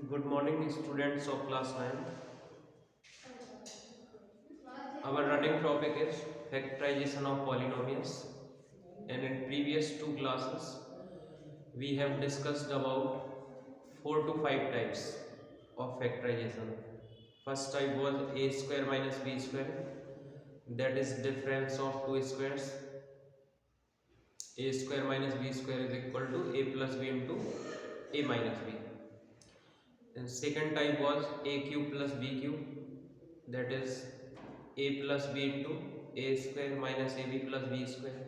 Good morning, students of class 9. Our running topic is factorization of polynomials, and in previous two classes we have discussed about 4 to 5 types of factorization. First type was a square minus b square, that is difference of two squares. A square minus b square is equal to a plus b into a minus b. And second type was a cube plus b cube, that is a plus b into a square minus ab plus b square.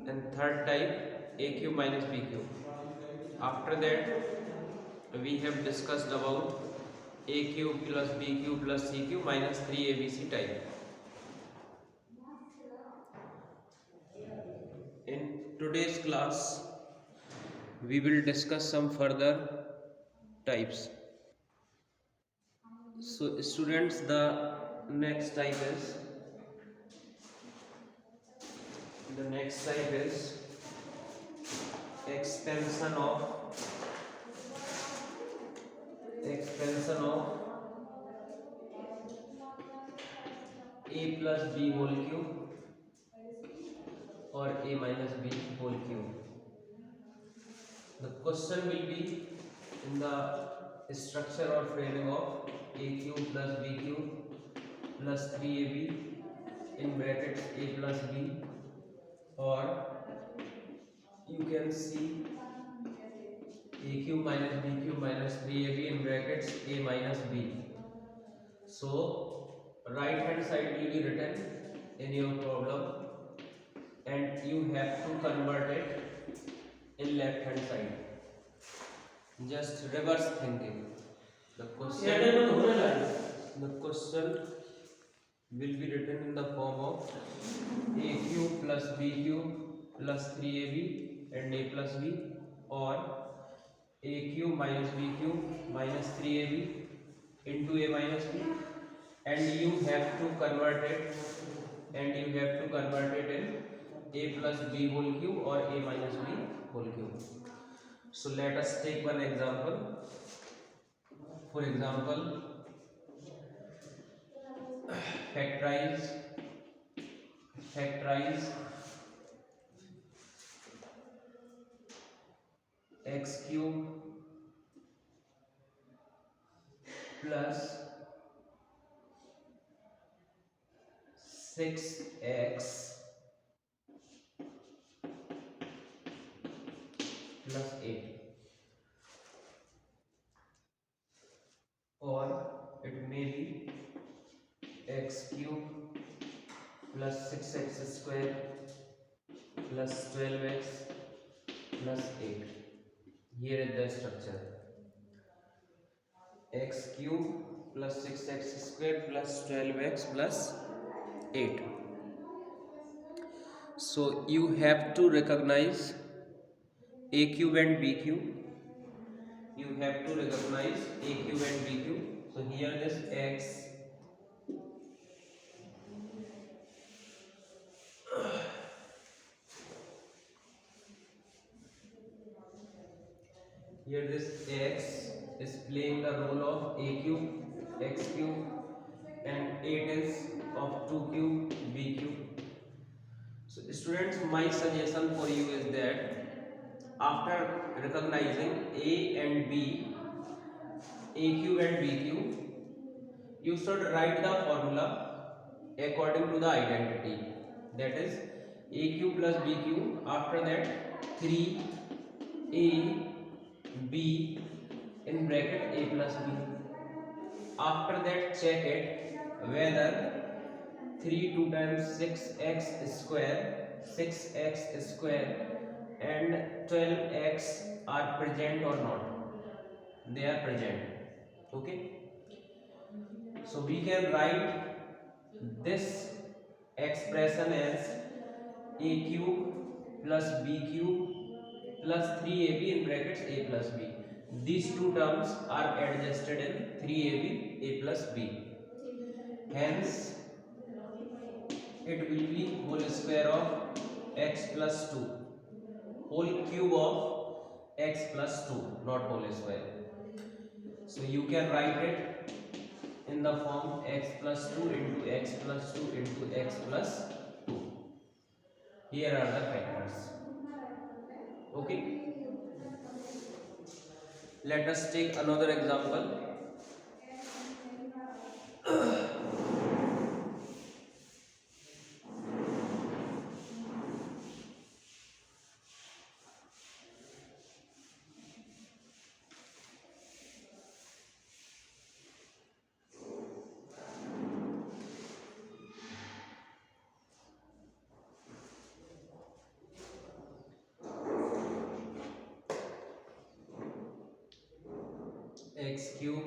And third type a cube minus b cube. After that we have discussed about a cube plus b cube plus c cube minus 3abc type. In today's class we will discuss some further types. So students, the next type is expansion of a plus b whole cube or a minus b whole cube. The question will be in the structure or framing of a cube plus b cube plus 3ab in brackets a plus b, or you can see a cube minus b cube minus 3ab in brackets a minus b. So right hand side will be written in your problem and you have to convert it in left hand side. Just reverse thinking. The question will be written in the form of a cube plus b cube plus 3ab and a plus b, or a cube minus b cube minus 3ab into a minus b, and you have to convert it in a plus b whole cube or a minus b whole cube. So let us take one example. For example, factorize x cube plus 6x plus 8, or it may be x cube plus 6x square plus 12x plus 8. Here is the structure: x cube plus 6x square plus 12x plus 8. So you have to recognize a cube and b cube. You have to recognize a cube and b cube. So here this x is playing the role of a cube, x cube, and 8 is of 2 cube, b cube. So students, my suggestion for you is that after recognizing a and b, a cube and b cube, you should write the formula according to the identity, that is a cube plus b cube, after that 3a b in bracket a plus b. After that check it whether 3 2 times 6x square and 12x are present or not. They are present. Okay, so we can write this expression as a cube plus b cube plus 3ab in brackets a plus b. These two terms are adjusted in 3ab a plus b. Hence it will be whole square of x plus 2 whole cube of x plus 2, not whole square. So you can write it in the form x plus 2 into x plus 2 into x plus 2. Here are the factors. Okay. Let us take another example. X cube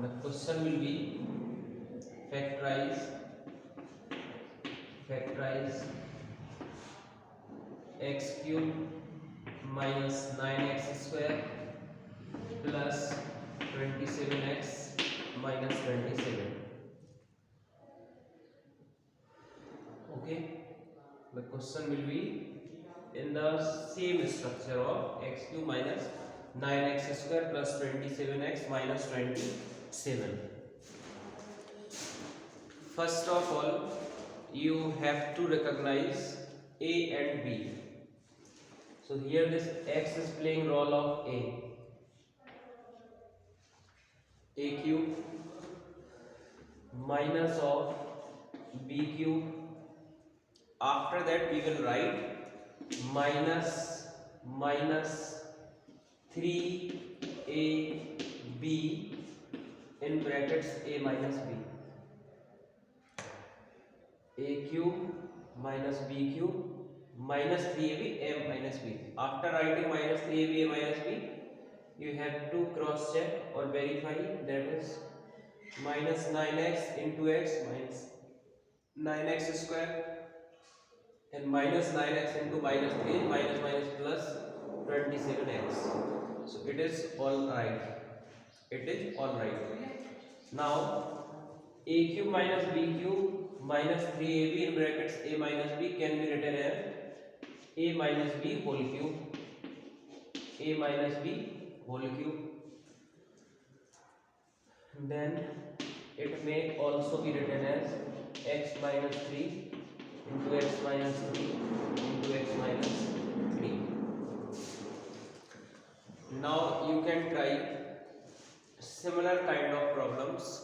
the question will be factorize x cube minus 9x square plus 27x minus 27. Okay, the question will be in the same structure of x cube minus 9x square plus 27x minus 27. First of all, you have to recognize a and b. So here this x is playing role of a cube minus of b cube. After that we will write minus 3ab in brackets a minus b. A cube minus b cube minus 3ab a minus b. After writing minus 3ab a minus b, you have to cross check or verify, that is minus 9x into x minus 9x square and minus 9x into minus 3 minus minus plus 27x. So it is all right. It is all right. Now a cube minus b cube minus 3ab in brackets a minus b can be written as a minus b whole cube. A minus b whole cube. Then it may also be written as x minus 3 into x minus 3 into x minus 3. Now you can try similar kind of problems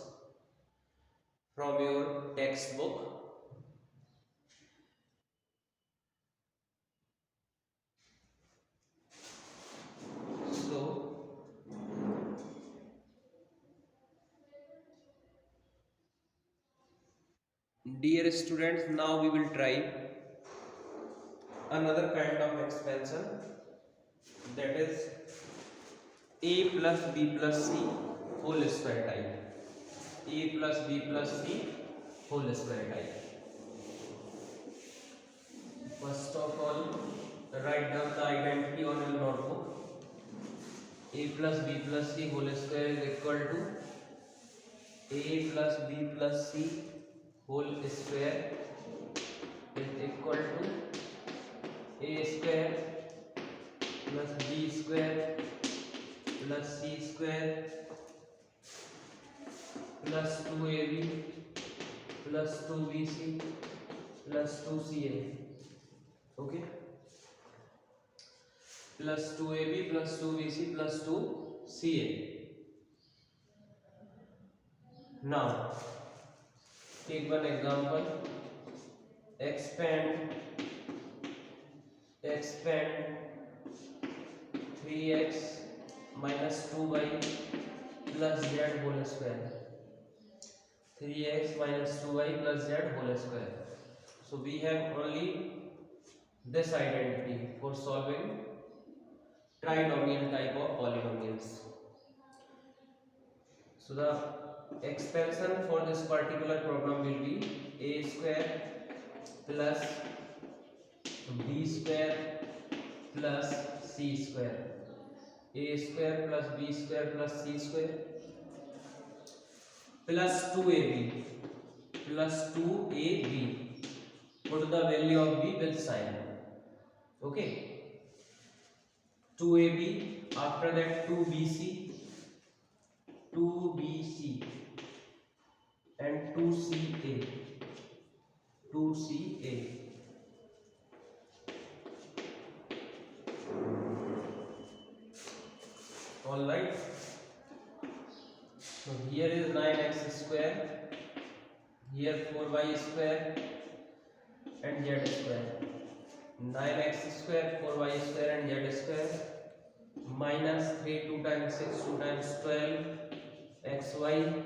from your textbook. So dear students, now we will try another kind of expansion, that is a plus b plus c whole square type. A plus b plus c whole square type. First of all, write down the identity on your notebook. A plus b plus c whole square is equal to a plus b plus c whole square is equal to a square plus b square plus c square plus 2ab plus 2bc plus 2ca. Okay, plus 2ab plus 2bc plus 2ca. Now take one example. Expand 3x minus 2y plus z whole square. 3x minus 2y plus z whole square. So we have only this identity for solving trinomial type of polynomials. So the expansion for this particular problem will be a square plus b square plus c square. a square plus b square plus c square plus 2ab plus 2ab. Put the value of b with sign. Okay, 2ab, after that 2bc, 2bc and 2ca, 2ca. All right. So here is 9x square, here 4y square and z square. 9x square, 4y square and z square minus 3, 2 times 6, 2 times 12 xy,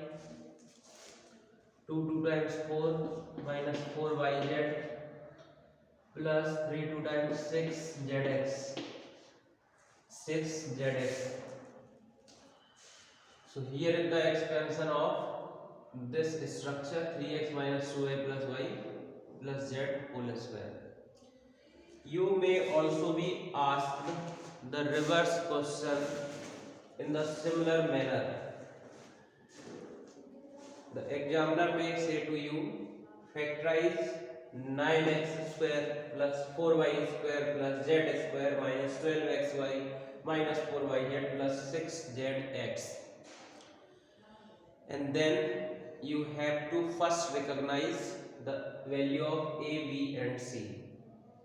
2, 2 times 4 minus 4yz plus 3, 2 times 6 zx, 6zx. So here is the expansion of this structure, 3x minus 2y plus y plus z whole square. You may also be asked the reverse question in the similar manner. The examiner may say to you, factorize 9x square plus 4y square plus z square minus 12xy minus 4yz plus 6zx. And then you have to first recognize the value of a, b and c.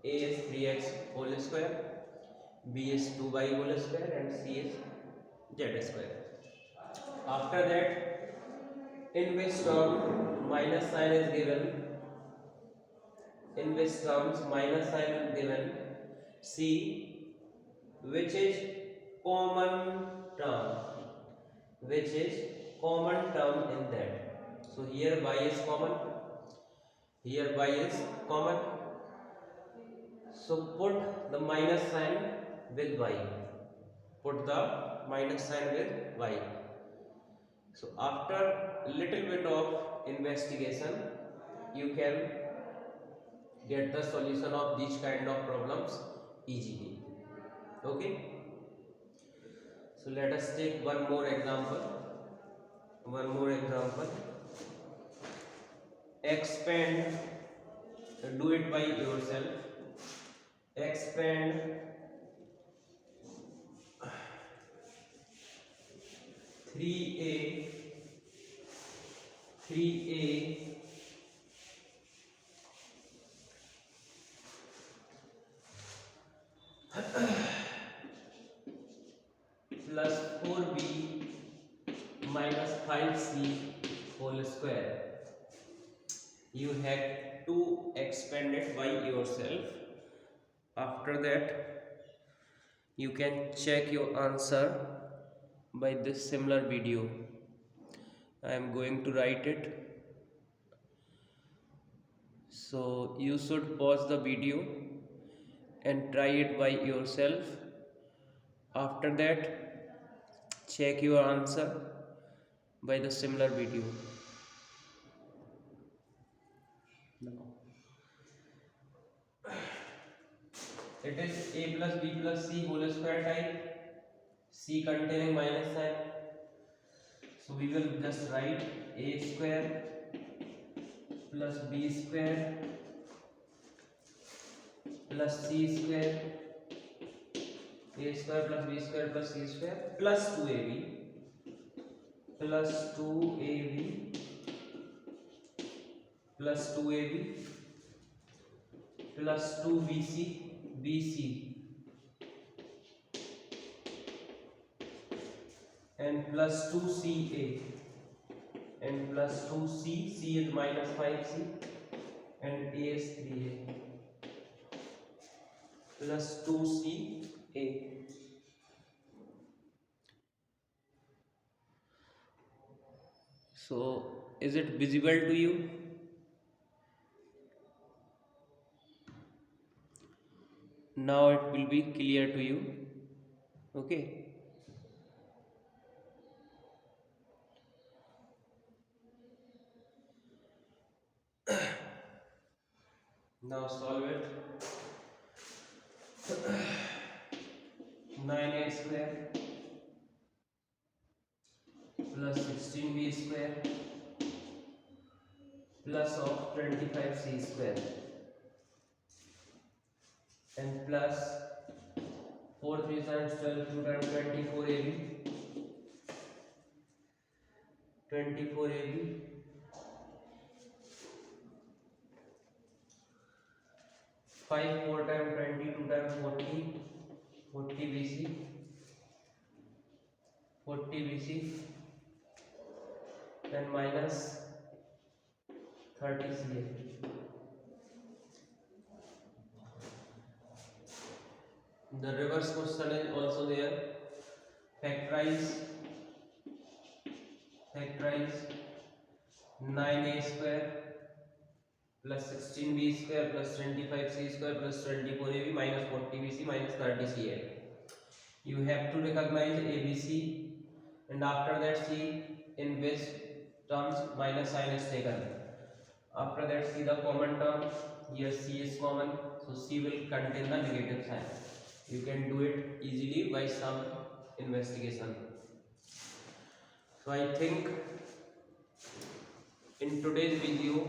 A is 3x whole square, b is 2y whole square and c is z square. After that, in which term minus sign is given, in which terms minus sign is given, see which is common term, which is common term in that. So here y is common, here y is common, so put the minus sign with y, put the minus sign with y. So after little bit of investigation, you can get the solution of these kind of problems easily. Okay, so let us take one more example. Expand, do it by yourself. Expand 3a plus 4b minus 5c whole square. You have to expand it by yourself. After that, you can check your answer by this similar video. I am going to write it. So you should pause the video and try it by yourself. After that, check your answer by the similar video. Now, it is a plus b plus c whole square type, c containing minus sign. So we will just write a square plus b square plus c square, a square plus b square plus c square plus 2ab plus 2ab plus 2ab plus 2bc bc and plus 2ca and plus 2c, c is minus 5c and a is 3a plus 2ca. So is it visible to you? Now it will be clear to you. Okay, now solve it. 9x square 16b square plus of 25c square and plus 4 3 times 12 2 times 24ab 5 4 times 20 2 times 40 bc then minus 30 ca. The reverse question is also there. Factorize 9a square plus 16b square plus 25c square plus 24ab minus 40bc minus 30ca. You have to recognize abc and after that see in which terms minus sign is taken. After that see the common term. Here c is common, so c will contain the negative sign. You can do it easily by some investigation. So I think in today's video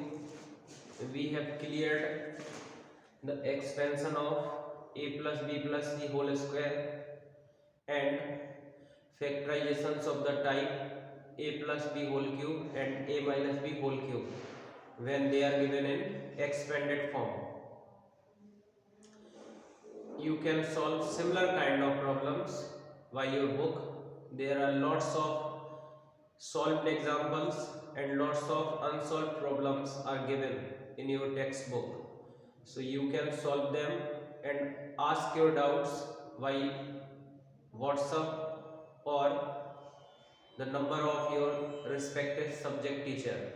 we have cleared the expansion of a plus b plus c whole square and factorizations of the type a plus b whole cube and a minus b whole cube when they are given in expanded form. You can solve similar kind of problems by your book. There are lots of solved examples and lots of unsolved problems are given in your textbook, so you can solve them and ask your doubts by WhatsApp or the number of your respective subject teacher.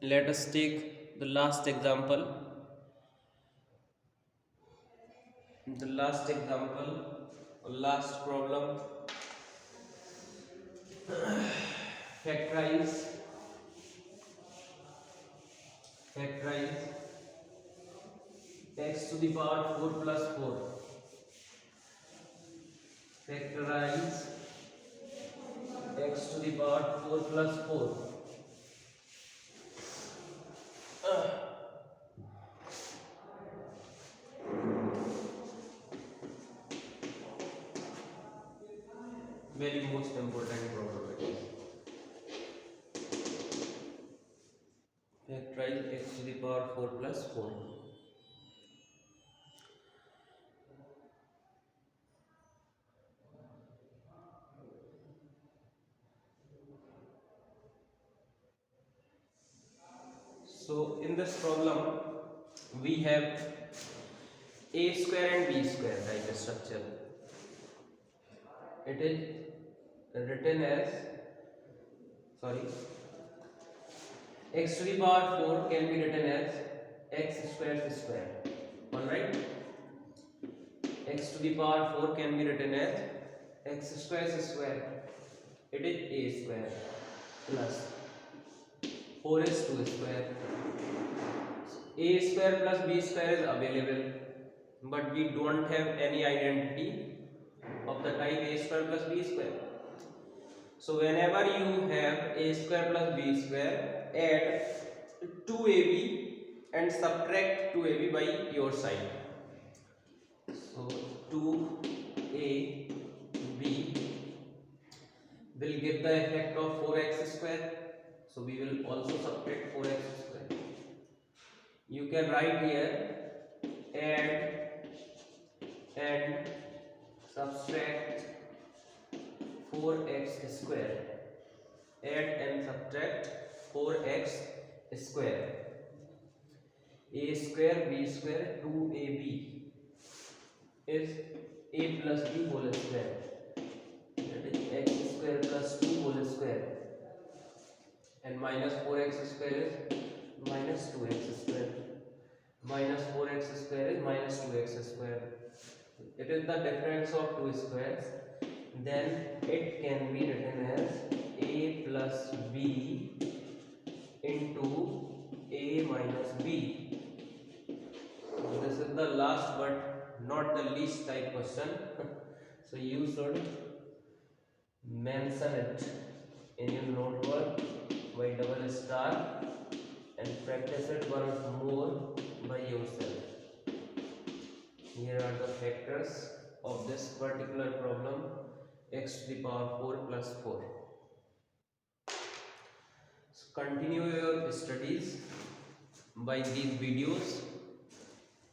Let us take the last example. Last problem. Factorize x to the power 4 plus 4. Factorize x to the power 4 plus 4. Very most important problem it is. Factorize x to the power 4 plus 4. So in this problem we have a square and b square type structure. It is written as x to the power 4 can be written as x square square. Alright, x to the power 4 can be written as x square square. It is a square plus 4 is 2 square. A square plus b square is available, but we don't have any identity of the type a square plus b square. So whenever you have a square plus b square, add 2ab and subtract 2ab by your side. So 2ab will give the effect of 4x square. So we will also subtract 4x square. You can write here add and subtract 4x square. Add and subtract 4x square. A square b square 2ab is a plus b whole square. That is x square plus 2 whole square. And minus 4x square is minus 2x square. Minus 4x square is minus 2x square. It is the difference of two squares. Then it can be written as a plus b into a a minus b. So this is the last but not the least type question. So you should mention it in your notebook by double star and practice it once more by yourself. Here are the factors of this particular problem, x to the power 4 plus 4. So continue your studies by these videos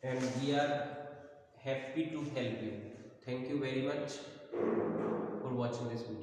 and we are happy to help you. Thank you very much for watching this video.